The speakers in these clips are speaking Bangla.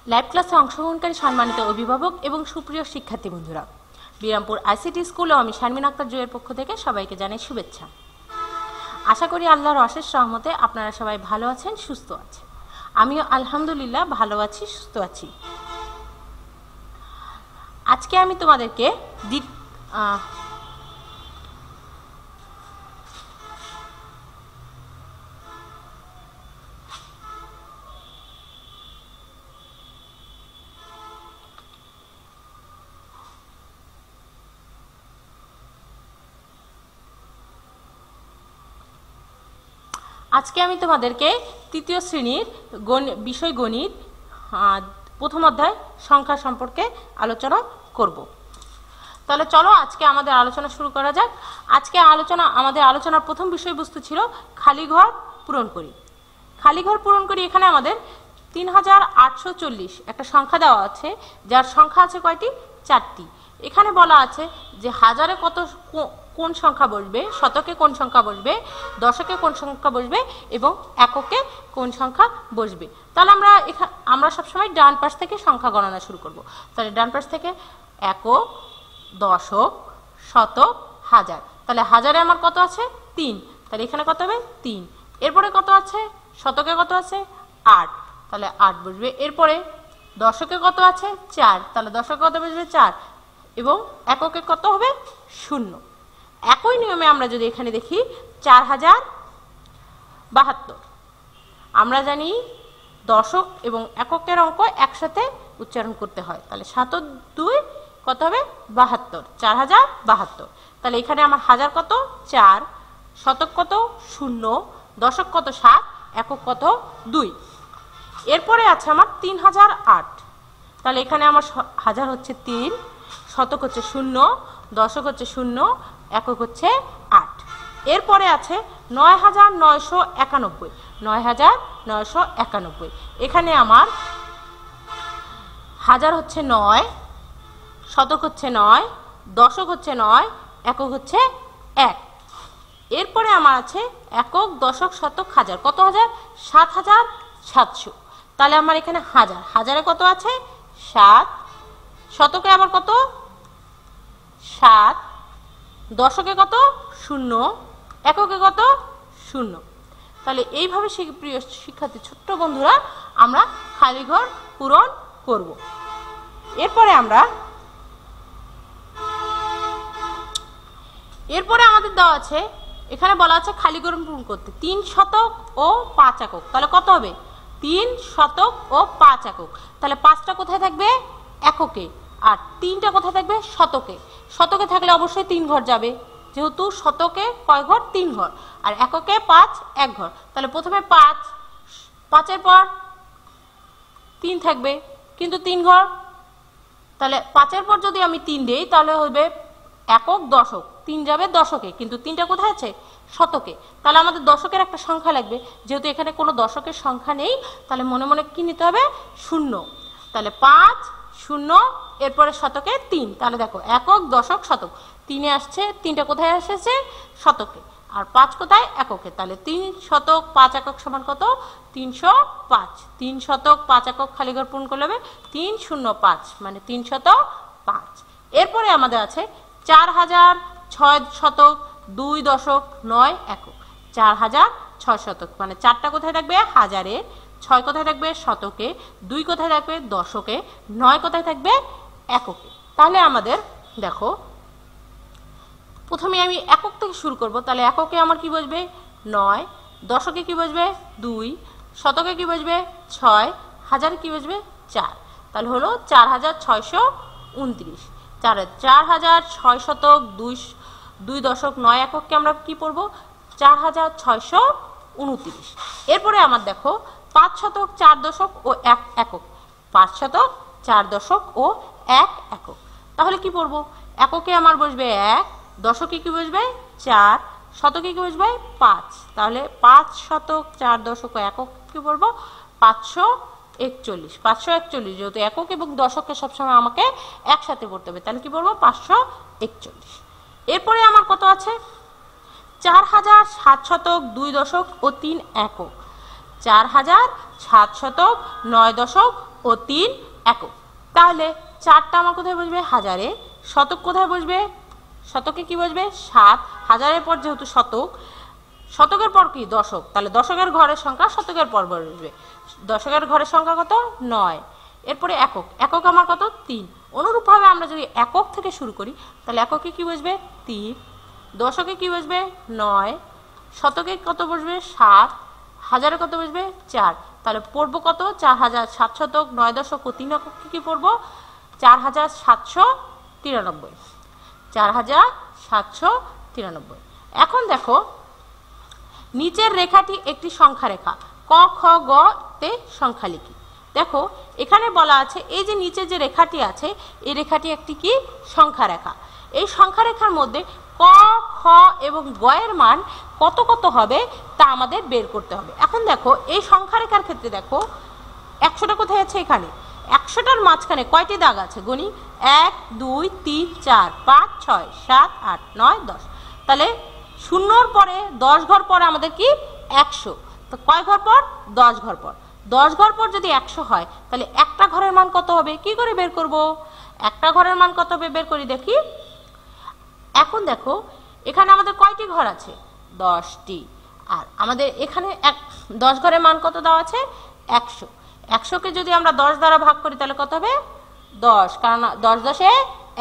লাইভ ক্লাসে অংশগ্রহণকারী সম্মানিত অভিভাবক এবং সুপ্রিয় শিক্ষার্থী বন্ধুরা, বিরামপুর আইসিটি স্কুল ও আমি শারমিন আক্তার জুয়ের পক্ষ থেকে সবাইকে জানাই শুভেচ্ছা। আশা করি আল্লাহর অশেষ রহমতে আপনারা সবাই ভালো আছেন, সুস্থ আছেন। আমিও আলহামদুলিল্লাহ ভালো আছি, সুস্থ আছি। আজকে আমি তোমাদেরকে তৃতীয় শ্রেণীর বিষয় গণিত প্রথম অধ্যায় সংখ্যা সম্পর্কে আলোচনা করব। তাহলে চলো আজকে আমাদের আলোচনা শুরু করা যাক। আমাদের আলোচনার প্রথম বিষয়বস্তু ছিল খালি ঘর পূরণ করি। খালি ঘর পূরণ করি, এখানে আমাদের 3840 একটা সংখ্যা দেওয়া আছে, যার সংখ্যা আছে কয়টি? 4টি। এখানে বলা আছে যে হাজারে কোন সংখ্যা বসবে, শতকে কোন সংখ্যা বসবে, দশকে কোন সংখ্যা বসবে এবং এককে কোন সংখ্যা বসবে। তাহলে আমরা সবসময় ডান পাশ থেকে সংখ্যা গণনা শুরু করব। তাহলে ডান পাশ থেকে একক, দশক, শতক, হাজার। তাহলে হাজারে আমার কত আছে? 3। তাহলে এখানে কত হবে? 3। এরপরে কত আছে? শতকে কত আছে? 8। তাহলে 8 বসবে। এরপরে দশকে কত আছে? 4। তাহলে দশকে কত বসবে? 4। এবং এককে কত হবে? 0। একই নিয়মে আমরা যদি এখানে দেখি 4072। আমরা জানি দশক এবং এককের অঙ্ক একসাথে উচ্চারণ করতে হয়। তাহলে 7 ও 2 কত হবে? 72। 4072। তাহলে এখানে আমার হাজার কত? 4, শতক কত? 0, দশক কত? 7, একক কত? 2। এরপরে আছে আমার 3008। তাহলে এখানে আমার হাজার হচ্ছে 3, শতক হচ্ছে 0, দশক হচ্ছে 0, একক হচ্ছে 8। এরপরে আছে 9991। 9991। এখানে আমার হাজার হচ্ছে 9, শতক হচ্ছে 9, দশক হচ্ছে 9, একক হচ্ছে 1। এরপরে আমার আছে একক, দশক, শতক, হাজার। কত হাজার? 7700। তাহলে আমার এখানে হাজারে কত আছে? 7, শতকে আবার কত? 7, দশকে কত? 0, এককে কত? 0। তাহলে এইভাবে প্রিয় শিক্ষার্থী ছোট্ট বন্ধুরা আমরা খালি ঘর পূরণ করব। এরপরে আমাদের দেওয়া আছে, এখানে বলা আছে খালি ঘর পূরণ করতে 3 শতক ও 5 একক। তাহলে কত হবে? 3 শতক ও 5 একক। তাহলে 5টা কোথায় থাকবে? এককে। আর 3টা কোথায় থাকবে? শতকে। শতকে থাকলে অবশ্যই 3 ঘর যাবে, যেহেতু শতকে কয় ঘর? 3 ঘর। আর এককে 5, 1 ঘর। তাহলে প্রথমে 5-এর পর 3 থাকবে, কিন্তু 3 ঘর। তাহলে 5-এর পর যদি আমি 3 দেই তাহলে হবে একক, দশক। 3 যাবে দশকে, কিন্তু 3টা কোথায় আছে? শতকে। তাহলে আমাদের দশকের একটা সংখ্যা লাগবে, যেহেতু এখানে কোনো দশকের সংখ্যা নেই। তাহলে মনে মনে কি নিতে হবে? 0। তাহলে 5, 0, এরপরে শতকে 3। তাহলে দেখো একক, দশক, শতক। 3-এ আসছে, 3টা কোথায় এসেছে? শতকে। আর 5 কোথায়? এককে। তাহলে 3 শতক 5 একক সমান কত? 305। 3 শতক 5 একক খালি ঘর পূরণ করলে হবে 305, মানে 305। এরপরে আমাদের আছে 4000, 6 শতক, 2 দশক, 9 একক। 4006 শতক, মানে 4টা কোথায় থাকবে? হাজারে, 6 কোথায় থাকবে? শতকে, 2 কোথায় থাকবে? দশকে, 9 কোথায় থাকবে? এককে। তাহলে আমাদের দেখো প্রথমে আমি একক থেকে শুরু করব। তাহলে এককে আমার কি বসবে? 9, দশকে কি বসবে? 2, শতকে কি বসবে? 6, হাজারে কি বসবে? 4। তাহলে হলো 4629। 4006 শতক, 2 দশক, 9 এককে আমরা কি পড়ব? 4629। এরপরে আমার দেখো 5 শতক, 4 দশক ও 1 একক। 5 শতক, 4 দশক ও 1 একক। তাহলে কি পড়ব? এককে আমার বসবে 1, দশকে কি বসবে? 4, শতকে কি বসবে? 5। তাহলে 5 শতক, 4 দশক ও একক কি পড়ব? 541। 541, যেহেতু একক এবং দশককে সবসময় আমাকে একসাথে পড়তে হবে, তাহলে কি পড়বো? 541। এরপরে আমার কত আছে? 4007 শতক, 2 দশক ও 3 একক। 4000 709 ও 3 একক। তাহলে 4টা আমার কোথায় বসবে? হাজারে। শতক কোথায় বসবে? শতকে কি বসবে? 7। হাজারের পর যেহেতু শতক, শতকের পর কি? দশক। তাহলে দশকের ঘরের সংখ্যা শতকের পর বসবে। দশকের ঘরের সংখ্যা কত? 9। এরপরে একক। একক আমার কত? 3। অনুরূপভাবে আমরা যদি একক থেকে শুরু করি তাহলে এককে কি বসবে? 3। দশকে কি বসবে? 9। শতকে কত বসবে? 7। হাজারে কত বসবে? 4। তাহলে পড়বো কত? 4700 শতক 9 দশক ও 3 একক কি পড়বো? 4793। 4793। এখন দেখো নিচের রেখাটি একটি সংখ্যা রেখা। ক খ গ তে সংখ্যা লিখি। দেখো এখানে বলা আছে এই যে নিচে যে রেখাটি আছে এই রেখাটি একটি কি? সংখ্যা রেখা। এই সংখ্যা রেখার মধ্যে ক খ এবং গ এর মান কত কত হবে তা আমাদের বের করতে হবে। এখন দেখো এই সংখ্যা রেখার ক্ষেত্রে দেখো 100টা কোথায় আছে? এখানে। 100টার মাঝখানে কয়টি দাগ আছে? গণি। 1 2 3 4 5 6 7 8 9 10। তাহলে শূন্যর পরে 10 ঘর পরে আমাদের কি? 100। তো কয় ঘর পর? 10 ঘর পর। 10 ঘর পর যদি 100 হয় তাহলে একটা ঘরের মান কত হবে? কি করে বের করব? একটা ঘরের মান কত হবে বের করি দেখি। এখন দেখো এখানে আমাদের কয়টি ঘর আছে? 10টি। আর আমাদের এখানে 10 ঘরের মান কত দেওয়া আছে? 100। 100কে যদি আমরা 10 দ্বারা ভাগ করি তাহলে কত হবে? 10, কারণ 10 10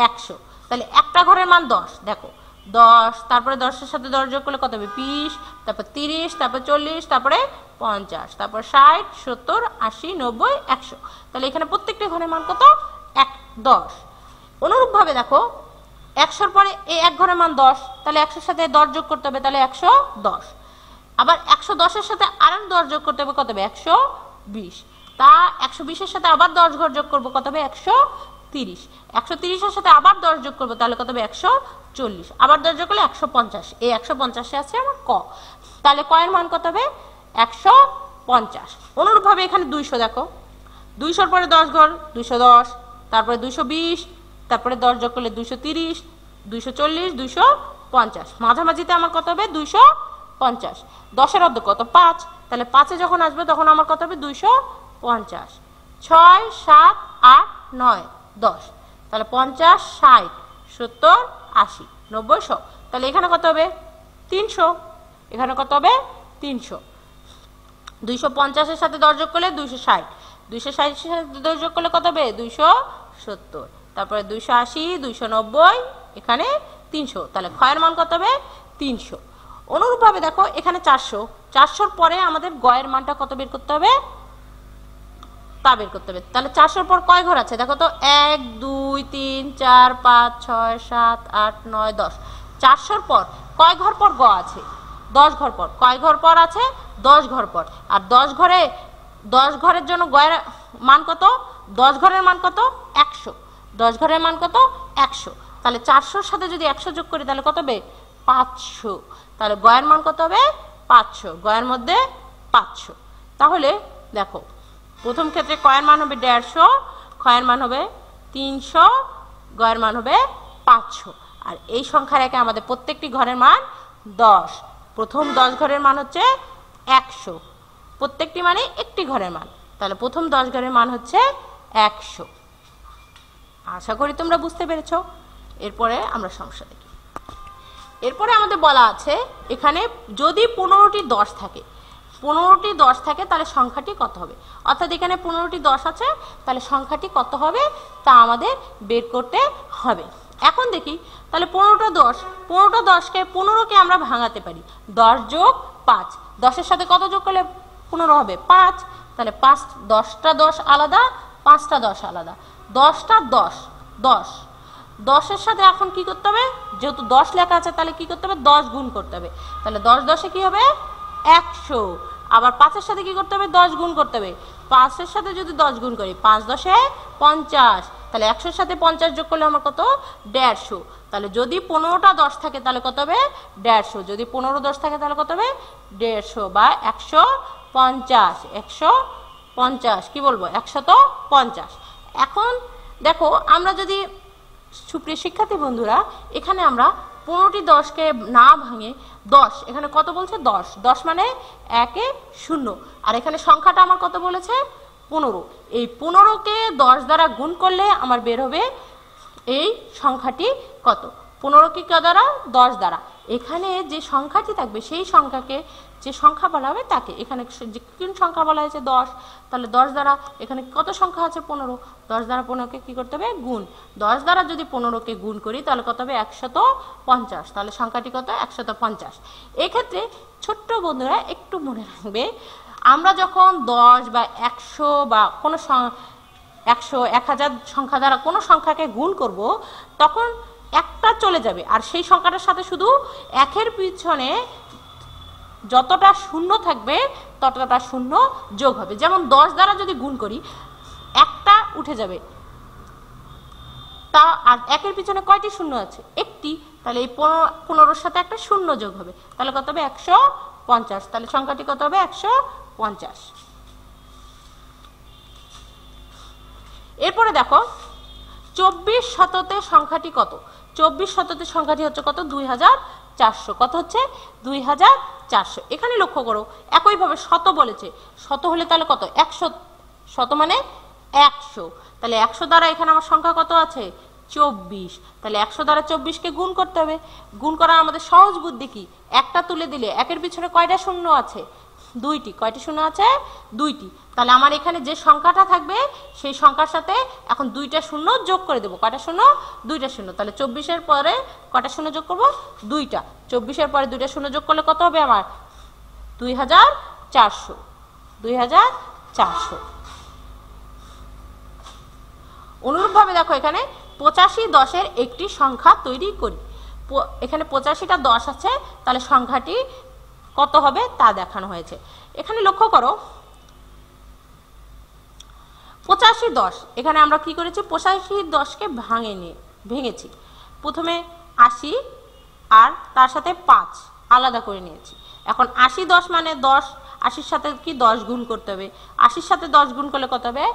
100। তাহলে একটা ঘরের মান 10। দেখো 10, তারপরে 10-এর সাথে 10 যোগ করলে কত হবে? 20, তারপর 30, তারপর 40, তারপরে 50, তারপর 60 70 80 90 100। তাহলে এখানে প্রত্যেকটা ঘরের মান কত? 10। অনুরূপভাবে দেখো 100-র পরে এই এক ঘরের মান 10, তাহলে 100-এর সাথে 10 যোগ করতে হবে, তাহলে 110। আবার 110-এর সাথে আরেক 10 যোগ করতে হবে, কত হবে? 120। তা 120-এর সাথে আবার 10 ঘর যোগ করবো, কত হবে? 130। 130-এর সাথে আবার 10 যোগ করবো, তাহলে কত হবে? 140। আবার 10 যোগ করলে 150। এই 150-এ আছে আমার ক। তাহলে ক এর মান কত হবে? 150। অনুরূপভাবে এখানে 200 দেখো। 200-র পরে 10 ঘর, 210, তারপরে 220, তারপরে 10 যোগ করলে 230, 240, 250। মাঝামাঝিতে আমার কত হবে? 250। 10-এর অর্ধ কত? 5। তাহলে 5-এ যখন আসবে তখন আমার কত হবে? 250। 6 7 8 9 10। তাহলে 50 60 70 80 90 100। তাহলে এখানে কত হবে? 300। এখানে কত হবে? 300। 250-এর সাথে 10 যোগ করলে 260, 260-এর সাথে 10 যোগ করলে কত হবে? 270, তারপরে 280 290, এখানে 300। তাহলে ক্ষয়ের মান কত হবে? 300। অনুরূপভাবে দেখো এখানে 400। 400-র পরে আমাদের গয়ের মানটা কত বের করতে হবে তা বের করতে হবে। তাহলে 400-র পর কয় ঘর আছে দেখো তো? 1 2 3 4 5 6 7 8 9 10। 400-র পর কয় ঘর পর গ আছে? 10 ঘর পর। কয় ঘর পর আছে? 10 ঘর পর। আর 10 ঘরের জন্য গয়ের মান কত? 10 ঘরের মান কত? 100। 10 ঘরের মান কত? 100। তাহলে 400-র সাথে যদি 100 যোগ করি তাহলে কত হবে? 500। তাহলে গয়ের মান কত হবে? 500। গয়ের মধ্যে 500। তাহলে দেখো প্রথম ক্ষেত্রে কয়ের মান হবে 150, ক্ষয়ের মান হবে 300, গয়ের মান হবে 500। আর এই সংখ্যা রেখে আমাদের প্রত্যেকটি ঘরের মান 10। প্রথম 10 ঘরের মান হচ্ছে 100। প্রত্যেকটি মানে একটি ঘরের মান। তাহলে প্রথম 10 ঘরের মান হচ্ছে 100। আশা করি তোমরা বুঝতে পেরেছো। এরপরে আমরা সমস্যা দেখি। এরপরে আমাদের বলা আছে এখানে যদি 15টি 10 থাকে, 15টি 10 থাকে তাহলে সংখ্যাটি কত হবে? অর্থাৎ এখানে 15টি 10 আছে, তাহলে সংখ্যাটি কত হবে তা আমাদের বের করতে হবে। এখন দেখি তাহলে 15টা 10, 15টা 10কে 15কে আমরা ভাঙাতে পারি। 10 যোগ 5, 10-এর সাথে কত যোগ করলে 15 হবে? 5। তাহলে 10টা 10 আলাদা, 5টা 10 আলাদা। 10টা 10 10, 10-এর সাথে এখন কি করতে হবে? যেহেতু 10 লেখা আছে তাহলে কি করতে হবে? 10 গুণ করতে হবে। তাহলে 10 10-এ কি হবে? 100। আবার 5-এর সাথে কি করতে হবে? 10 গুণ করতে হবে। 5-এর সাথে যদি 10 গুণ করি, 5 10-এ 50। তাহলে 100-এর সাথে 50 যোগ করলে আমার কত? 150। তাহলে যদি 15টা 10 থাকে তাহলে কত হবে? 150। যদি 15 10 থাকে তাহলে কত হবে? 150 বা 150। 150 কি বলবো? 150। এখন দেখো আমরা যদি সুপ্রিয় শিক্ষার্থী বন্ধুরা এখানে আমরা 15টি 10কে না ভাঙে 10, এখানে কত বলছে 10, 10 মানে 1 এ 0, আর এখানে সংখ্যাটা আমার কত বলেছে 15। এই 15কে 10 দ্বারা গুণ করলে আমার বের হবে এই সংখ্যাটি কত, 15 কি দ্বারা 10 দ্বারা। এখানে যে সংখ্যাটি থাকবে সেই সংখ্যাকে যে সংখ্যা বলা হবে তাকে, এখানে যে কোন সংখ্যা বলা হয়েছে 10, তাহলে 10 দ্বারা এখানে কত সংখ্যা আছে 15, 10 দ্বারা 15কে কি করতে হবে গুণ, 10 দ্বারা যদি 15কে গুণ করি তাহলে কত হবে 150, তাহলে সংখ্যাটি কত 150। এক্ষেত্রে ছোট্ট বন্ধুরা একটু মনে রাখবে, আমরা যখন 10 বা 100 বা কোনো 100, 1000 সংখ্যা দ্বারা কোনো সংখ্যাকে গুণ করব তখন একটা চলে যাবে, আর সেই সংখ্যাটার সাথে শুধু একের পিছনে যতটা শূন্য থাকবে ততটা শূন্য যোগ হবে। যেমন 10 দ্বারা যদি গুণ করি একটা উঠে যাবে, তা আর একের পিছনে কয়টি শূন্য আছে একটি, তাহলে এই 15-র সাথে একটা শূন্য যোগ হবে, তাহলে কত হবে 150, তাহলে সংখ্যাটি কত হবে 150। এরপরে দেখো 24 শততে সংখ্যাটি কত, 24 শততে সংখ্যাটি হচ্ছে কত 2400, কত হচ্ছে 2400। এখানে লক্ষ্য করো একইভাবে শত বলেছে, শত হলে তাহলে কত 100, শত মানে 100, তাহলে 100 দ্বারা এখানে আমার সংখ্যা কত আছে 24, তাহলে 100 দ্বারা 24কে গুণ করতে হবে। গুণ করার আমাদের সহজ বুদ্ধি কি, একটা তুলে দিলে একের পিছনে কয়টা শূন্য আছে 2টি, কয়টি শূন্য আছে 2টি, তাহলে আমার এখানে যে সংখ্যাটা থাকবে সেই সংখ্যার সাথে এখন 2টা শূন্য যোগ করে দেবো, কয়টা শূন্য 2টা শূন্য, তাহলে 24-এর পরে কয়টা শূন্য যোগ করব 2টা, 24-এর পরে 2টা শূন্য যোগ করলে কত হবে আমার 2400, 2400। অনুরূপভাবে দেখো এখানে 85 10-এর একটি সংখ্যা তৈরি করি, এখানে 85টা 10 আছে, তাহলে সংখ্যাটি কত হবে তা দেখানো হয়েছে। এখানে লক্ষ্য করো 85 10, এখানে আমরা কি করেছি 85 10কে ভেঙেছি, প্রথমে 80 আর তার সাথে 5 আলাদা করে নিয়েছি। এখন 80 10 মানে 10, 80-র সাথে কি 10 গুণ করতে হবে, 80-র সাথে 10 গুণ করলে কত হবে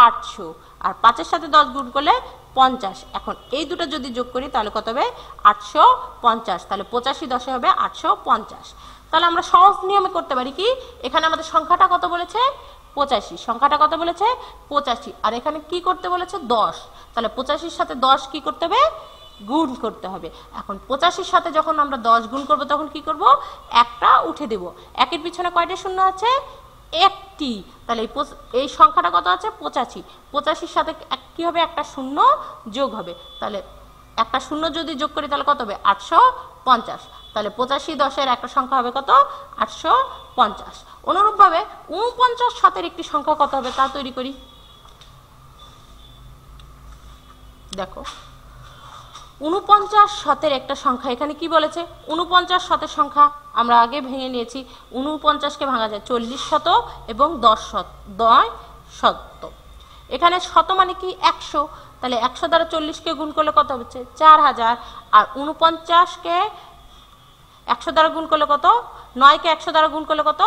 800, আর 5-এর সাথে 10 গুণ করলে 50। এখন এই দুটো যদি যোগ করি তাহলে কত হবে 850, তাহলে 85 10-এ হবে 850। তাহলে আমরা সহজ নিয়মে করতে পারি কি, এখানে আমাদের সংখ্যাটা কত বলেছে 85, সংখ্যাটা কত বলেছে 85, আর এখানে কি করতে বলেছে 10, তাহলে 85-র সাথে 10 কি করতে হবে গুণ করতে হবে। এখন 85-র সাথে যখন আমরা 10 গুণ করব তখন কি করব একটা উঠে দেব, একের পিছনে কয়টা শূন্য আছে একটি, তাহলে এই সংখ্যাটা কত আছে 85, 85-র সাথে কি হবে একটা শূন্য যোগ হবে, তাহলে একটা শূন্য যদি যোগ করি তাহলে কত হবে 850, তাহলে 85 10-এর একটা সংখ্যা হবে কত 850। অনুরূপভাবে 49 7-এর একটি সংখ্যা কত হবে তা তৈরি করি। দেখো 49 7-এর একটা সংখ্যা, এখানে কি বলেছে 49 7-এর সংখ্যা আমরা আগে ভেঙে নিয়েছি, 49কে ভাঙা যায় 40 শত এবং 10 শত, এখানে শত মানে কি 100, তাহলে 100 দ্বারা 40কে গুণ করলে কত হচ্ছে 4000, আর 49কে 100 দ্বারা গুণ করলে কত 9কে 100 দ্বারা গুণ করলে কত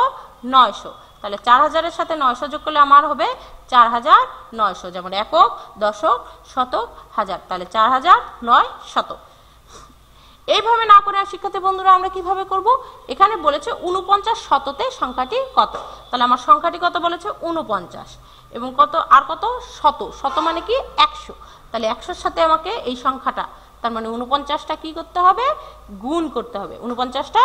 900, তাহলে 4000-এর সাথে 900 যোগ করলে আমার হবে 4900, যেমন একক দশক শতক হাজার, তাহলে 4900। এইভাবে না করে শিক্ষার্থী বন্ধুরা আমরা কিভাবে করব, এখানে বলেছে 49 শততে সংখ্যাটি কত, তাহলে আমার সংখ্যাটি কত বলেছে 49 এবং কত আর কত শত, শত মানে কি 100, তাহলে 100-র সাথে আমাকে এই সংখ্যাটা তার মানে 49টা কি করতে হবে গুণ করতে হবে, 49টা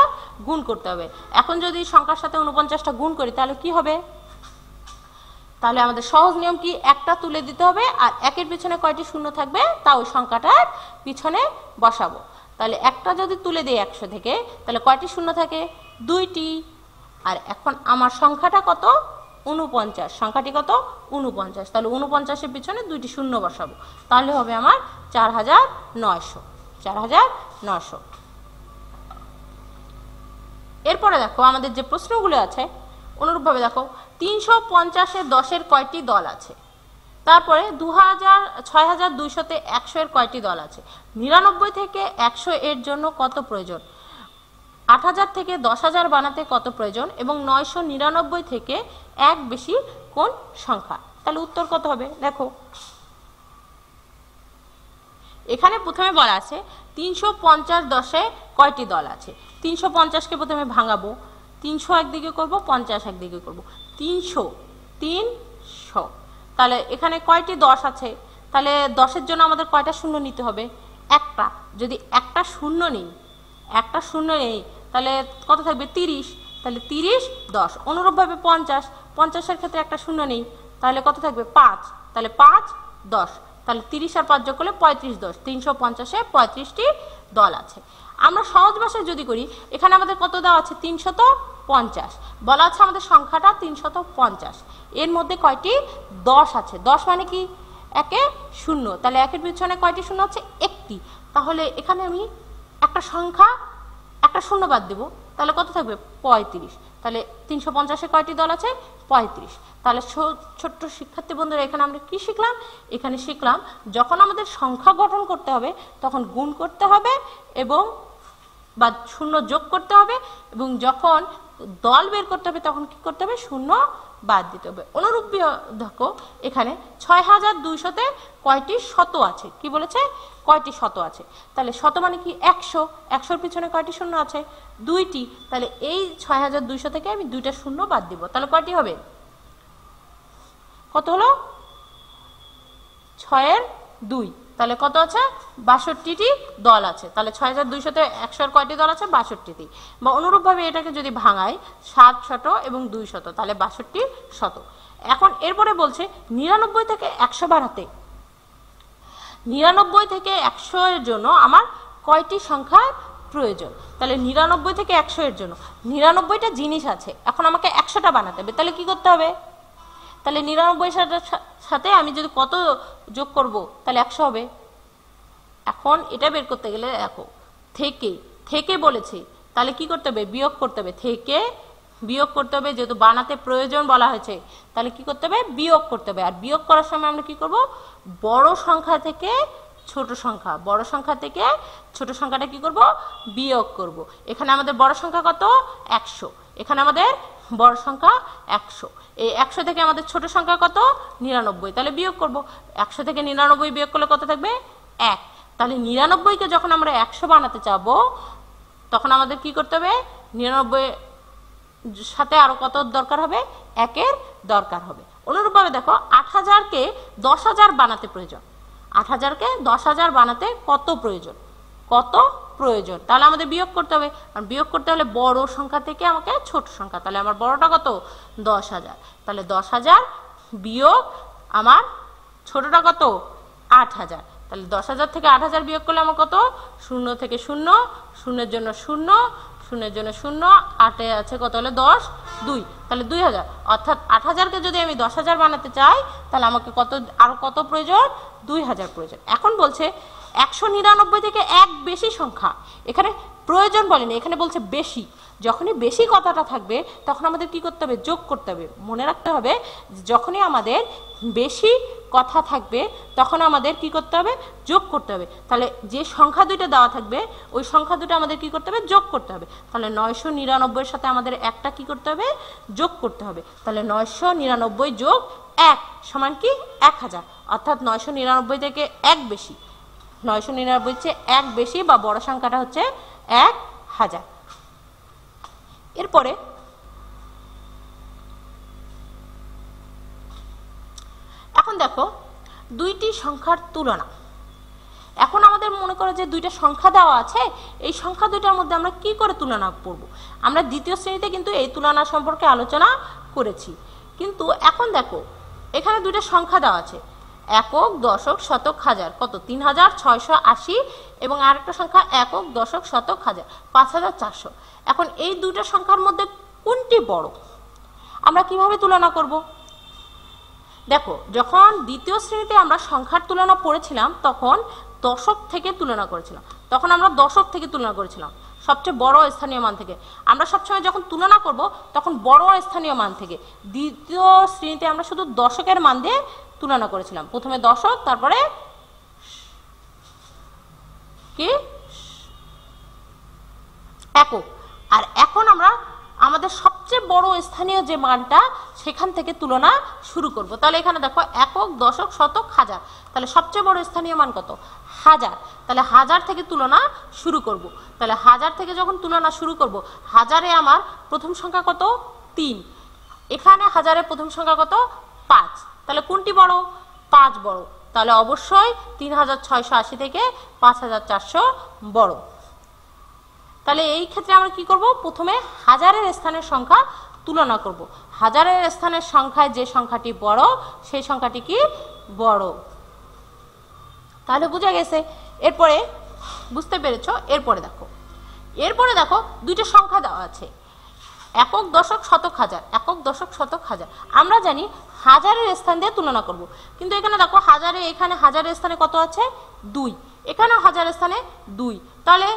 গুণ করতে হবে। এখন যদি সংখ্যার সাথে 49টা গুণ করি তাহলে কি হবে, তাহলে আমাদের সহজ নিয়ম কি একটা তুলে দিতে হবে আর একের পিছনে কয়টি শূন্য থাকবে তা ওই সংখ্যাটার পিছনে বসাবো। তাহলে একটা যদি তুলে দেই 100 থেকে তাহলে কয়টি শূন্য থাকে 2টি, আর এখন আমার সংখ্যাটা কত 49, সংখ্যাটি কত 49, তাহলে 49-এর পিছনে 2টি শূন্য বসাবো, তাহলে হবে আমার 4900, 4900। এরপরে দেখো আমাদের যে প্রশ্নগুলো আছে অনুরূপভাবে দেখো 350-এর 10-এর কয়টি দল আছে, তারপরে 6200-তে 100-এর কয়টি দল আছে, 99 থেকে 100 এর জন্য কত প্রয়োজন, 8000 থেকে 10000 বানাতে কত প্রয়োজন এবং 999 থেকে 1 বেশি কোন সংখ্যা, তাহলে উত্তর কত হবে দেখো এখানে প্রথমে বলা আছে 350 দশে কয়টি দল আছে। 350কে প্রথমে ভাঙাবো, 300 একদিকে করব, 50 একদিকে করব। 300 তাহলে এখানে কয়টি 10 আছে, তাহলে 10-এর জন্য আমাদের কয়টা শূন্য নিতে হবে, একটা। যদি একটা শূন্য নিই, তাহলে কত থাকবে 30, তাহলে 30 10। অনুরূপভাবে 50-এর ক্ষেত্রে একটা শূন্য নেই, তাহলে কত থাকবে 5, তাহলে 5 10, তাহলে 30 আর 5 যোগ করলে 35 10। 350-এ 35টি দল আছে। আমরা সহজ ভাষায় যদি করি, এখানে আমাদের কত দেওয়া আছে 350, বলা আছে আমাদের সংখ্যাটা 350, এর মধ্যে কয়টি 10 আছে। 10 মানে কি, একে শূন্য, তাহলে একের পিছনে কয়টি শূন্য আছে, একটি। তাহলে এখানে আমি একটা সংখ্যা একটা শূন্য বাদ দেব, তাহলে কত থাকবে 35। তাহলে 350-এ কয়টি দল আছে, 35। তাহলে ছোট্ট শিক্ষার্থী বন্ধুরা, এখানে আমরা কি শিখলাম, এখানে শিখলাম যখন আমাদের সংখ্যা গঠন করতে হবে তখন গুণ করতে হবে এবং বা শূন্য যোগ করতে হবে, এবং যখন দল বের করতে হবে তখন কি করতে হবে, শূন্য বাদ দিতে হবে। অনুরূপ দেখো এখানে 6200-তে কয়টি শত আছে, কি বলেছে, কয়টি শত আছে। তাহলে শত মানে কি 100, 100-এর পিছনে কয়টি শূন্য আছে, 2টি। তাহলে এই 6200 থেকে আমি 2টা শূন্য বাদ দিব, তাহলে কয়টি হবে, কত হলো 6-এর 2, তাহলে কত আছে 62টি দল আছে। তাহলে 6200-তে 100-এর কয়টি দল আছে, 62টি। বা অনুরূপভাবে এটাকে যদি ভাঙাই 7 শত এবং 2 শত, তাহলে 62 শত। এখন এরপরে বলছে 99 থেকে 100 বাড়াতে, 99 থেকে 100 এর জন্য আমার কয়টি সংখ্যার প্রয়োজন। তাহলে 99 থেকে 100 এর জন্য 99টা জিনিস আছে, এখন আমাকে 100টা বানাতে হবে, তাহলে কি করতে হবে, তাহলে 99 সাথে আমি যদি কত যোগ করব, তাহলে 100 হবে। এখন এটা বের করতে গেলে দেখো থেকে বলেছে, তাহলে কি করতে হবে, বিয়োগ করতে হবে, থেকে বিয়োগ করতে হবে, যেহেতু বানাতে প্রয়োজন বলা হয়েছে, তাহলে কি করতে হবে, বিয়োগ করতে হবে। আর বিয়োগ করার সময় আমরা কি করব, বড় সংখ্যা থেকে ছোট সংখ্যা, বড় সংখ্যা থেকে ছোট সংখ্যাটা কি করব, বিয়োগ করব। এখানে আমাদের বড় সংখ্যা কত, 100, এখানে আমাদের বড় সংখ্যা 100। এই 100 থেকে আমাদের ছোট সংখ্যা কত, 99, তাহলে বিয়োগ করব। 100 থেকে 99 বিয়োগ করলে কত থাকবে, 1। তাহলে 99-কে যখন আমরা 100 বানাতে চাবো তখন আমাদের কি করতে হবে, 99 সাথে আরো কত দরকার হবে, 1-এর দরকার হবে। অনুরূপভাবে দেখো 8000-কে 10000 বানাতে প্রয়োজন, 8000-কে 10000 বানাতে কত প্রয়োজন, তাহলে আমাদের বিয়োগ করতে হবে। আর বিয়োগ করতে হলে বড় সংখ্যা থেকে আমাকে ছোট সংখ্যা, তাহলে আমার বড়টা কত 10000, তাহলে 10000 বিয়োগ আমার ছোটটা কত 8000, তাহলে 10000 থেকে 8000 বিয়োগ করলে আমার কত, 0 থেকে 0, 0-এর জন্য 0, 0-এর জন্য 0, 8-এ আছে কত হলো 10, 2, তাহলে 2000। অর্থাৎ 8000-কে যদি আমি 10000 বানাতে চাই তাহলে আমাকে আরো কত প্রয়োজন, 2000 প্রয়োজন। এখন বলছে 199 থেকে 1 বেশি সংখ্যা, এখানে প্রয়োজন বলেনি, এখানে বলছে বেশি। যখনই বেশি কথাটা থাকবে তখন আমাদের কি করতে হবে, যোগ করতে হবে। মনে রাখতে হবে যখনই আমাদের বেশি কথা থাকবে তখন আমাদের কি করতে হবে, যোগ করতে হবে। তাহলে যে সংখ্যা দুইটা দেওয়া থাকবে ওই সংখ্যা দুটো আমাদের কি করতে হবে, যোগ করতে হবে। তাহলে 999-এর সাথে আমাদের একটা কি করতে হবে, যোগ করতে হবে। তাহলে 999 যোগ 1 সমান কি 1000, অর্থাৎ 999 থেকে 1 বেশি, 999 চেয়ে 1 বেশি বা বড় সংখ্যাটা হচ্ছে 1000। এরপরে এখন দেখো দুইটি সংখ্যার তুলনা। এখন আমাদের মনে করো যে দুইটা সংখ্যা দেওয়া আছে, এই সংখ্যা দুইটার মধ্যে আমরা কি করে তুলনা করব। আমরা দ্বিতীয় শ্রেণীতে কিন্তু এই তুলনা সম্পর্কে আলোচনা করেছি, কিন্তু এখন দেখো এখানে দুইটা সংখ্যা দেওয়া আছে, একক, দশক, শতক, হাজার, কত 3680, এবং আরেকটা সংখ্যা একক, দশক, শতক, হাজার 5400। এখন এই দুইটা সংখ্যার মধ্যে কোনটি বড়, আমরা কিভাবে তুলনা করব। দেখো যখন দ্বিতীয় শ্রেণীতে আমরা সংখ্যার তুলনা পড়েছিলাম তখন দশক থেকে তুলনা করেছিলাম, তখন আমরা দশক থেকে তুলনা করেছিলাম, সবচেয়ে বড় স্থানীয় মান থেকে। আমরা সবসময় যখন তুলনা করব তখন বড় স্থানীয় মান থেকে। দ্বিতীয় শ্রেণীতে আমরা শুধু দশকের মান দিয়ে তুলনা করেছিলাম, প্রথমে দশক তারপরে কি একক। আর এখন আমাদের সবচেয়ে বড় স্থানীয় যে মানটা সেখান থেকে তুলনা শুরু করব। তাহলে এখানে দেখো একক, দশক, শতক, হাজার, তাহলে সবচেয়ে বড় স্থানীয় মান কত? হাজার। তাহলে হাজার থেকে তুলনা শুরু করব। তাহলে হাজার থেকে যখন তুলনা শুরু করব, হাজারে আমার প্রথম সংখ্যা কত? 3। এখানে হাজারের প্রথম সংখ্যা কত? 5। তাহলে কোনটি বড়? 5 বড়। তাহলে অবশ্যই 3680 থেকে 5400 বড়। তাহলে এই ক্ষেত্রে আমরা কি করব? প্রথমে হাজারের স্থানের সংখ্যা তুলনা করব। হাজারের স্থানের সংখ্যায় যে সংখ্যাটি বড় সেই সংখ্যাটি কি? বড়। তাহলে বুঝা গেছে? এরপরে বুঝতে পেরেছো? এরপরে দেখো দুইটা সংখ্যা দেওয়া আছে, একক, দশক, শতক, হাজার। একক, দশক, শতক, হাজার। আমরা জানি হাজারের স্থান দিয়ে তুলনা করব, কিন্তু এখানে দেখো এখানে হাজারের স্থানে কত আছে? 2। এখানেও হাজারের স্থানে 2। তাহলে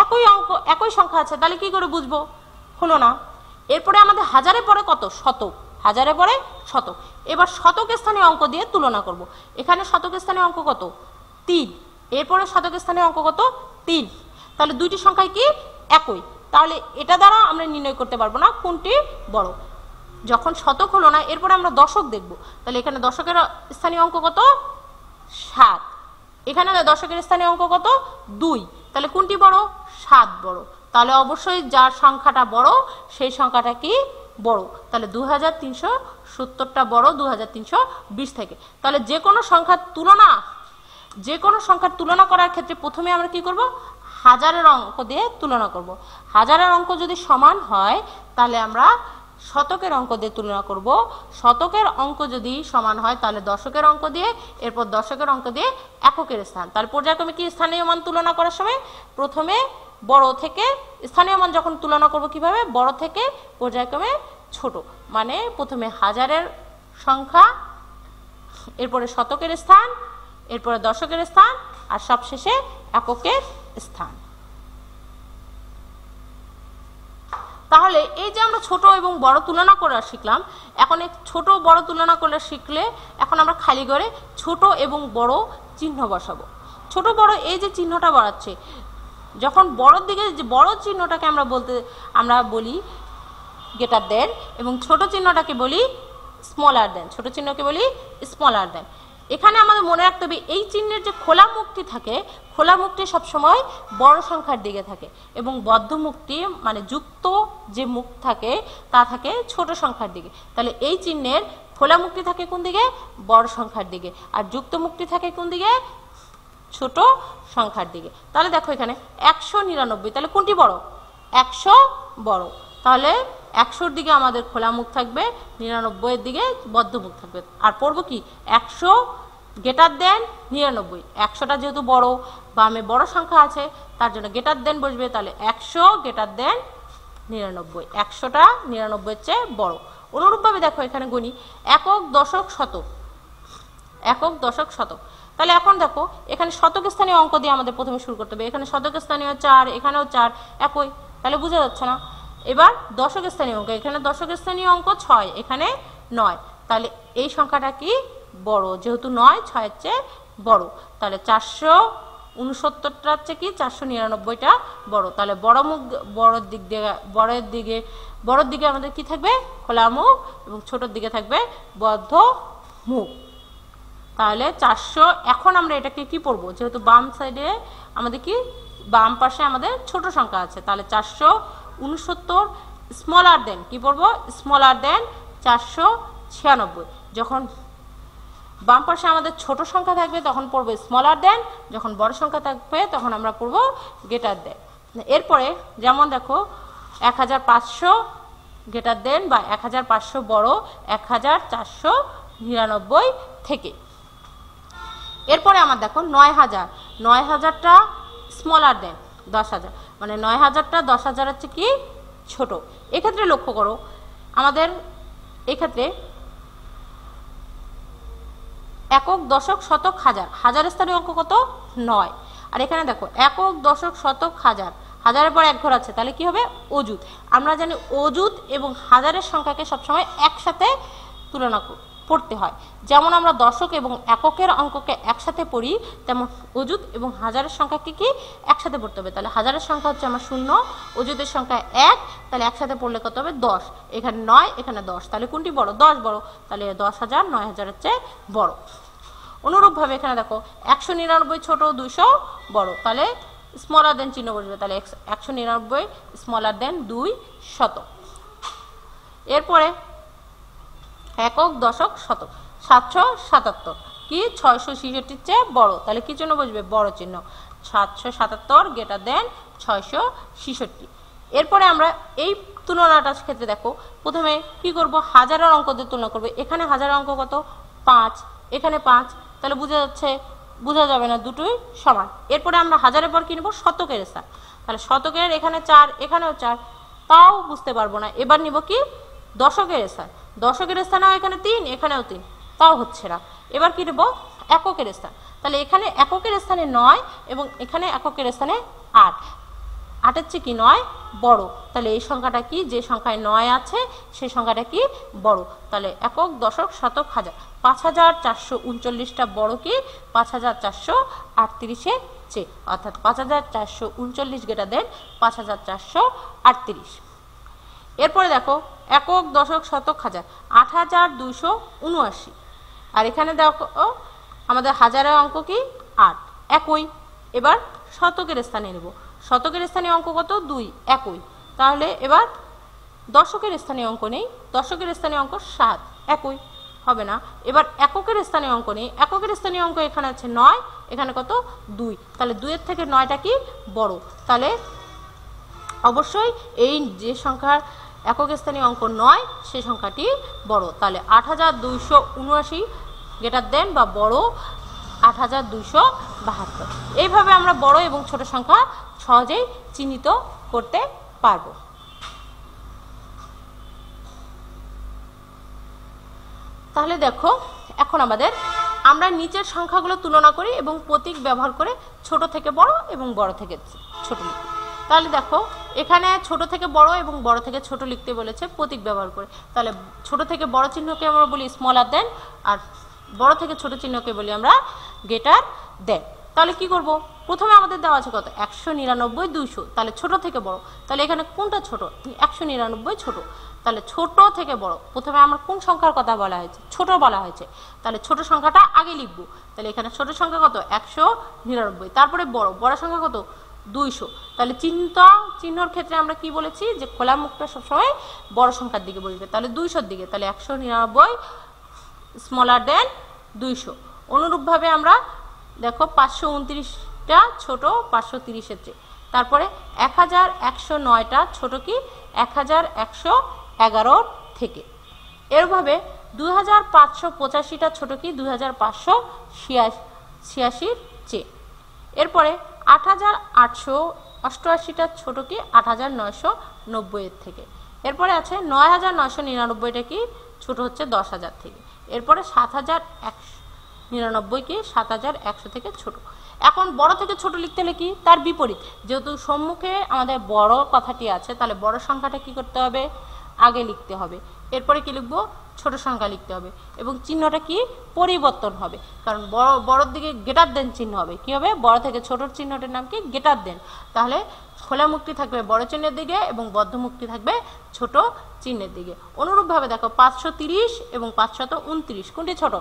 একই অঙ্ক, একই সংখ্যা আছে, তাহলে কি করে বুঝবো? হলো না। এরপরে আমাদের হাজারের পরে কত? শতক। হাজারের পরে শতক। এবার শতক স্থানীয় অঙ্ক দিয়ে তুলনা করব। এখানে শতক স্থানীয় অঙ্ক কত? 3। এরপরে শতক স্থানীয় অঙ্ক কত? 3। তাহলে দুইটি সংখ্যাই কি? একই। তাহলে এটা দ্বারা আমরা নির্ণয় করতে পারবো না কোনটি বড়। যখন শতক হলো না, এরপরে আমরা দশক দেখব। তাহলে এখানে দশকের স্থানীয় অঙ্ক কত? 7। এখানে দশকের স্থানীয় অঙ্ক কত? 2। তাহলে কোনটি বড়? 7 বড়। তাহলে অবশ্যই যার সংখ্যাটা বড় সেই সংখ্যাটা কি? বড়। তাহলে 2370টা বড় 2320 থেকে। তাহলে যে কোনো সংখ্যার তুলনা করার ক্ষেত্রে প্রথমে আমরা কি করব? হাজারের অঙ্ক দিয়ে তুলনা করব। হাজারের অঙ্ক যদি সমান হয় তাহলে আমরা শতকের অঙ্ক দিয়ে তুলনা করব। শতকের অঙ্ক যদি সমান হয় তাহলে দশকের অঙ্ক দিয়ে, এরপর দশকের অঙ্ক দিয়ে এককের স্থান। তাহলে পর্যায়ক্রমে কি স্থানীয় মান তুলনা করার সময় প্রথমে বড় থেকে স্থানীয় মান যখন তুলনা করব কিভাবে? বড় থেকে পর্যায়ক্রমে ছোট। মানে প্রথমে হাজারের সংখ্যা, এরপরে শতকের স্থান, এরপরে দশকের স্থান, আর সবশেষে এককের স্থান। তাহলে এই যে আমরা ছোট এবং বড় তুলনা করা শিখলাম, এখন এই ছোট বড় তুলনা করে শিখলে এখন আমরা খালি ঘরে ছোট এবং বড় চিহ্ন বসাবো। ছোট বড় এই যে চিহ্নটা বাড়াচ্ছে, যখন বড়র দিকে যে বড় চিহ্নটাকে আমরা বলি গ্রেটার দেন, এবং ছোট চিহ্নটাকে বলি স্মলার দেন। ছোট চিহ্নকে বলি স্মলার দেন। এখানে আমাদের মনে রাখতে হবে এই চিহ্নের যে খোলা মুখটি থাকে, খোলা মুখটি সবসময় বড় সংখ্যার দিকে থাকে, এবং বদ্ধ মুখটি মানে যুক্ত যে মুখ থাকে তা থাকে ছোট সংখ্যার দিকে। তাহলে এই চিহ্নের খোলা মুখটি থাকে কোন দিকে? বড় সংখ্যার দিকে। আর যুক্ত মুখটি থাকে কোন দিকে? ছোট সংখ্যার দিকে। তাহলে দেখো এখানে 199, তাহলে কোনটি বড়? 100 বড়। তাহলে 100-র দিকে আমাদের খোলা মুখ থাকবে, 99-এর দিকে বদ্ধ মুখ থাকবে। আর পড়বো কি? 100 গ্রেটার দেন 99। 100টা যেহেতু বড়, বামে বড় সংখ্যা আছে তার জন্য গ্রেটার দেন বসবে। তাহলে 100 গ্রেটার দেন 99। 100টা 99-এর চেয়ে বড়। অনুরূপভাবে দেখো এখানে গুনি একক, দশক, শতক। একক, দশক, শতক। তাহলে এখন দেখো এখানে শতক স্থানীয় অঙ্ক দিয়ে আমাদের প্রথমে শুরু করতে হবে। এখানে শতক স্থানীয় 4, এখানেও 4, একই। তাহলে বোঝা যাচ্ছে না? এবার দশক স্থানীয় অঙ্ক, এখানে দশক স্থানীয় অঙ্ক 6, এখানে 9। তাহলে এই সংখ্যাটা কি? বড়, যেহেতু 9 6-এর চেয়ে বড়। তাহলে 469টার চেয়ে কি 499টা বড়। তাহলে বড়র দিকে আমাদের কি থাকবে? খোলা মুখ, এবং ছোটর দিকে থাকবে বদ্ধ মুখ। তাহলে 400। এখন আমরা এটাকে কি পড়বো? যেহেতু বাম সাইডে আমাদের কি বাম পাশে আমাদের ছোট সংখ্যা আছে, তাহলে 469 স্মলার দেন কি পড়বো? স্মলার দেন 496। যখন বাম পাশে আমাদের ছোট সংখ্যা থাকবে তখন পড়বো স্মলার দেন, যখন বড় সংখ্যা থাকবে তখন আমরা পড়বো গ্রেটার দেন। এরপরে যেমন দেখো 1500 গ্রেটার দেন বা 1500 বড় 1499 থেকে। এরপরে আমার দেখো 9000, 9000টা স্মলার দেন 10,000, মানে 9000টা 10,000-এর চেয়ে কি ছোট। এক্ষেত্রে লক্ষ্য করো আমাদের এক্ষেত্রে একক, দশক, শতক, হাজার। হাজার স্থানীয় অঙ্ক কত? 9। আর এখানে দেখো একক, দশক, শতক, হাজার। হাজারের পর এক ঘর আছে, তাহলে কি হবে? অযুত। আমরা জানি অযুত এবং হাজারের সংখ্যাকে সবসময় একসাথে তুলনা পড়তে হয়। যেমন আমরা দশক এবং এককের অঙ্ককে একসাথে পড়ি, তেমন অযুত এবং হাজারের সংখ্যাকে কি একসাথে পড়তে হবে। তাহলে হাজারের সংখ্যা হচ্ছে আমার 0, অযুতের সংখ্যা 1, তাহলে একসাথে পড়লে কত হবে 10, এখানে 9, এখানে 10, তাহলে কোনটি বড়? 10 বড়, তাহলে 10,000 9,000-এর চেয়ে বড়। অনুরূপভাবে এখানে দেখো 199 ছোট, 200 বড়, তাহলে স্মলার দেন চিহ্ন বসবে, তাহলে 199 স্মলার দেন 200। এরপরে একক, দশক, শতক। 777 কি 666-র চেয়ে বড়, তাহলে কি চিহ্ন বসবে? বড় চিহ্ন। 777 গ্রেটার দেন 666। এরপরে আমরা এই তুলনাটার ক্ষেত্রে দেখো প্রথমে কি করব? হাজারের অঙ্ক দিয়ে তুলনা করব। এখানে হাজারের অঙ্ক কত? 5, এখানে 5, তাহলে বোঝা যাবে না, দুটোই সমান। এরপরে আমরা হাজারের পর কি নেব? শতকের স্থান, তাহলে শতকের এখানে 4, এখানেও 4, তাও বুঝতে পারবো না। এবার নিব কি? দশকের স্থান, দশকের স্থানেও এখানে 3, এখানেও 3, তাও হচ্ছে না। এবার কি নেব? এককের স্থান, তাহলে এখানে এককের স্থানে 9 এবং এখানে এককের স্থানে 8, 8-এর চেয়ে কি 9 বড়, তাহলে এই সংখ্যাটা কি? যে সংখ্যায় 9 আছে সেই সংখ্যাটা কি? বড়। তাহলে একক, দশক, শতক, হাজার। 5439টা বড় কি 5438-এর চেয়ে, অর্থাৎ 5439 গ্রেটার দেন 5438। এরপরে দেখো একক, দশক, শতক, হাজার। 8279, আর এখানে দেখো আমাদের হাজারের অঙ্ক কি 8, একই। এবার শতকের স্থানে নেব, শতকের স্থানীয় অঙ্ক কত? 2, একই। তাহলে এবার দশকের স্থানীয় অঙ্ক নেই, দশকের স্থানীয় অঙ্ক 7, একই, হবে না। এবার এককের স্থানীয় অঙ্ক নেই, এককের স্থানীয় অঙ্ক এখানে আছে 9, এখানে কত? 2, তাহলে 2-এর থেকে 9টা কি বড়, তাহলে অবশ্যই এই যে সংখ্যার একক স্থানীয় অঙ্ক 9 সেই সংখ্যাটি বড়। তাহলে 8279 গ্রেটার দেন বা বড় 8272। এইভাবে আমরা বড় এবং ছোট সংখ্যা সহজেই চিহ্নিত করতে পারবো। তাহলে দেখো এখন আমরা নিচের সংখ্যাগুলো তুলনা করি এবং প্রতীক ব্যবহার করে ছোট থেকে বড় এবং বড় থেকে ছোট লিখি। তাহলে দেখো এখানে ছোট থেকে বড় এবং বড় থেকে ছোট লিখতে বলেছে প্রতীক ব্যবহার করে। তাহলে ছোট থেকে বড় চিহ্নকে আমরা বলি স্মলার দেন, আর বড় থেকে ছোট চিহ্নকে বলি আমরা গ্রেটার দেন। তাহলে কি করব? প্রথমে আমাদের দেওয়া আছে কত? 199 200, তাহলে ছোট থেকে বড়, তাহলে এখানে কোনটা ছোট? 199 ছোট, তাহলে ছোট থেকে বড়। প্রথমে আমরা কোন সংখ্যার কথা বলা হয়েছে? ছোট বলা হয়েছে, তাহলে ছোট সংখ্যাটা আগে লিখবো। তাহলে এখানে ছোট সংখ্যা কত? 199, তারপরে বড় সংখ্যা কত? 200। তাহলে চিহ্নর ক্ষেত্রে আমরা কি বলেছি? যে খোলা মুখটা সবসময় বড় সংখ্যার দিকে বসবে, তাহলে 200-র দিকে। তাহলে 199 স্মলার দেন 200। অনুরূপভাবে আমরা দেখো 529টা ছোট 530-এর চেয়ে, তারপরে 1109টা ছোট কি 1111 থেকে। এরভাবে 2585টা ছোট কি 2586-র চেয়ে। এরপরে 8888টা ছোট কি 8990-এর থেকে। এরপরে আছে 9999টা কি ছোট হচ্ছে 10,000 থেকে। এরপরে 7099 কি 7100 থেকে ছোট। এখন বড় থেকে ছোট লিখতে হলে কি তার বিপরীত, যেহেতু সম্মুখে আমাদের বড় কথাটি আছে তাহলে বড় সংখ্যাটা কি করতে হবে? আগে লিখতে হবে। এরপরে কি লিখবো? ছোট সংখ্যা লিখতে হবে এবং চিহ্নটা কি পরিবর্তন হবে, কারণ বড়র দিকে গ্রেটার দেন চিহ্ন হবে। কি হবে? বড় থেকে ছোটর চিহ্নটার নাম কি? Greater than. তাহলে খোলা মুখটি থাকবে বড় চিহ্নের দিকে এবং বদ্ধ মুখটি থাকবে ছোট চিহ্নের দিকে। অনুরূপভাবে দেখো 530 এবং 529 কোনটি ছোট?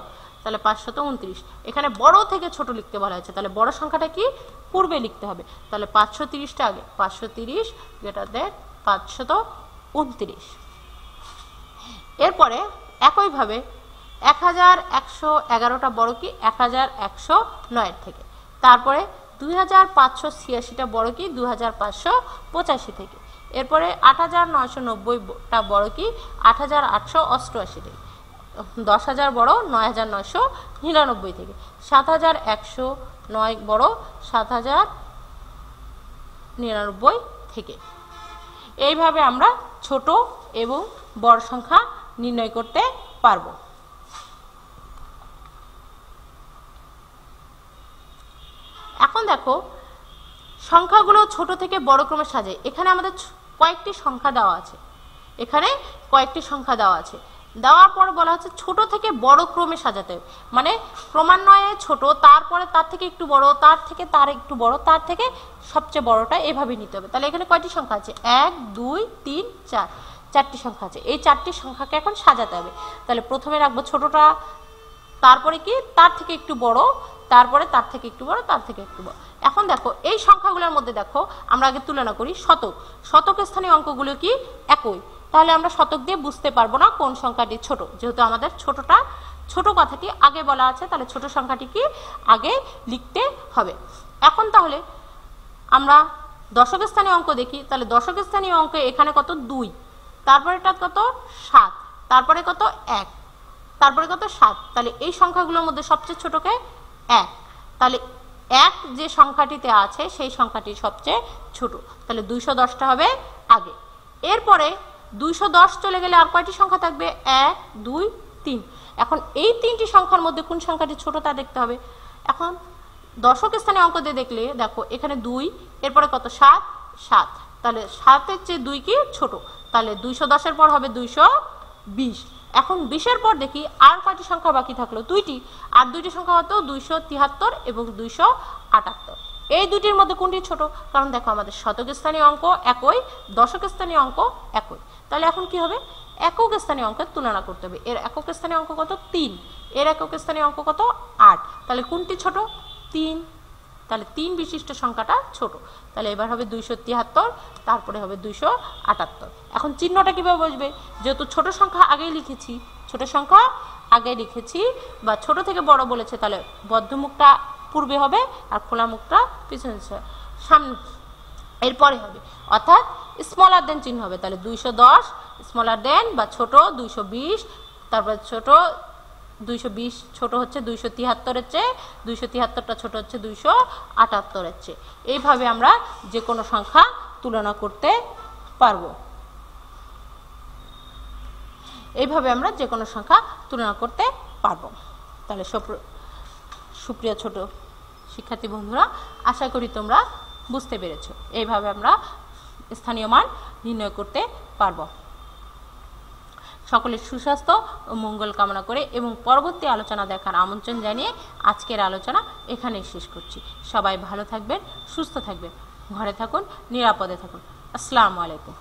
তাহলে 529। এখানে বড় থেকে ছোট লিখতে বলা হয়েছে, তাহলে বড় সংখ্যাটা কি পূর্বে লিখতে হবে। তাহলে 530টা আগে, 530 গ্রেটার দেন 529। এরপরে একইভাবে 1111টা বড় কি 1109 থেকে। তারপরে 2586টা বড় কি 2585 থেকে। এরপরে 8990টা বড় কি 8888 থেকে। 10,000 বড় 9999 থেকে। 7109 বড় 7099 থেকে। এইভাবে আমরা ছোট এবং বড় সংখ্যা নির্ণয় করতে পারবো। এখন দেখো সংখ্যাগুলো ছোট থেকে বড় ক্রমে সাজায়। এখানে আমাদের কয়েকটি সংখ্যা দেওয়া আছে, এখানে কয়েকটি সংখ্যা দেওয়া আছে। দেওয়ার পর বলা হচ্ছে ছোট থেকে বড় ক্রমে সাজাতে হবে, মানে ক্রমান্বয়ে ছোট, তারপরে তার থেকে একটু বড়, তার থেকে তার একটু বড়, তার থেকে সবচেয়ে বড়টা, এভাবে নিতে হবে। তাহলে এখানে কয়টি সংখ্যা আছে? 1 2 3 4, 4টি সংখ্যা আছে। এই 4টি সংখ্যাকে এখন সাজাতে হবে। তাহলে প্রথমে রাখবো ছোটটা, তারপরে কি তার থেকে একটু বড়, তারপরে তার থেকে একটু বড়, তার থেকে একটু বড়। এখন দেখো এই সংখ্যাগুলোর মধ্যে দেখো আমরা আগে তুলনা করি শতক। শতকের স্থানীয় অঙ্কগুলো কি একই, তাহলে আমরা শতক দিয়ে বুঝতে পারবো না কোন সংখ্যাটি ছোট, যেহেতু আমাদের ছোট কথাটি আগে বলা আছে, তাহলে ছোট সংখ্যাটি কি আগে লিখতে হবে। এখন তাহলে আমরা দশকের স্থানীয় অঙ্ক দেখি। তাহলে দশকের স্থানীয় অঙ্ক এখানে কত? 2, তারপরেটা কত? 7, তারপরে কত? 1, তারপরে কত? 7। তাহলে এই সংখ্যাগুলোর মধ্যে সবচেয়ে ছোটকে 1, তাহলে 1 যে সংখ্যাটিতে আছে সেই সংখ্যাটি সবচেয়ে ছোট, তাহলে 210টা হবে আগে। এরপরে 210 চলে গেলে আর কয়টি সংখ্যা থাকবে? 1 2 3। এখন এই 3টি সংখ্যার মধ্যে কোন সংখ্যাটি ছোট তা দেখতে হবে। এখন দশকের স্থানে অঙ্ক দিয়ে দেখলে দেখো এখানে 2, এরপরে কত? 7 7, তাহলে 7-এর চেয়ে 2 কি ছোট, তাহলে 210-এর পর হবে 220। এখন 20-এর পর দেখি আর কয়টি সংখ্যা বাকি থাকলো? 2টি, আর 2টি সংখ্যা হতো 273 এবং 278। এই দুটির মধ্যে কোনটি ছোট? কারণ দেখো আমাদের শতকের স্থানীয় অঙ্ক একই, দশকের স্থানীয় অঙ্ক একই, তাহলে এখন কি হবে? একক স্থানীয় অঙ্কের তুলনা করতে হবে। এর একক স্থানীয় অঙ্ক কত? 3, এর একক স্থানীয় অঙ্ক কত? 8, তাহলে কোনটি ছোট? 3, তাহলে 3 বিশিষ্ট সংখ্যাটা ছোট। তাহলে এবার হবে 273, তারপরে হবে 278। এখন চিহ্নটা কিভাবে বসবে? যেহেতু ছোট সংখ্যা আগেই লিখেছি, ছোট সংখ্যা আগে লিখেছি বা ছোট থেকে বড় বলেছে, তাহলে বদ্ধ মুখটা পূর্বে হবে আর খোলা মুখটা পিছনে সামনে এরপরে হবে, অর্থাৎ স্মলার দেন চিহ্ন হবে। তাহলে 210 স্মলার দেন বা ছোট 220, তারপরে ছোট 220 ছোট হচ্ছে 273-এর চেয়ে, 273টা ছোট হচ্ছে 278-এর চেয়ে। এইভাবে আমরা যে কোনো সংখ্যা তুলনা করতে পারবো। এইভাবে আমরা যে কোনো সংখ্যা তুলনা করতে পারবো। তাহলে সুপ্রিয় ছোট শিক্ষার্থী বন্ধুরা, আশা করি তোমরা বুঝতে পেরেছো। এইভাবে আমরা স্থানীয় মান নির্ণয় করতে পারবো। সকলের সুস্বাস্থ্য ও মঙ্গল কামনা করে এবং পরবর্তী আলোচনা দেখার আমন্ত্রণ জানিয়ে আজকের আলোচনা এখানেই শেষ করছি। সবাই ভালো থাকবেন, সুস্থ থাকবেন, ঘরে থাকুন, নিরাপদে থাকুন। আসসালামু আলাইকুম।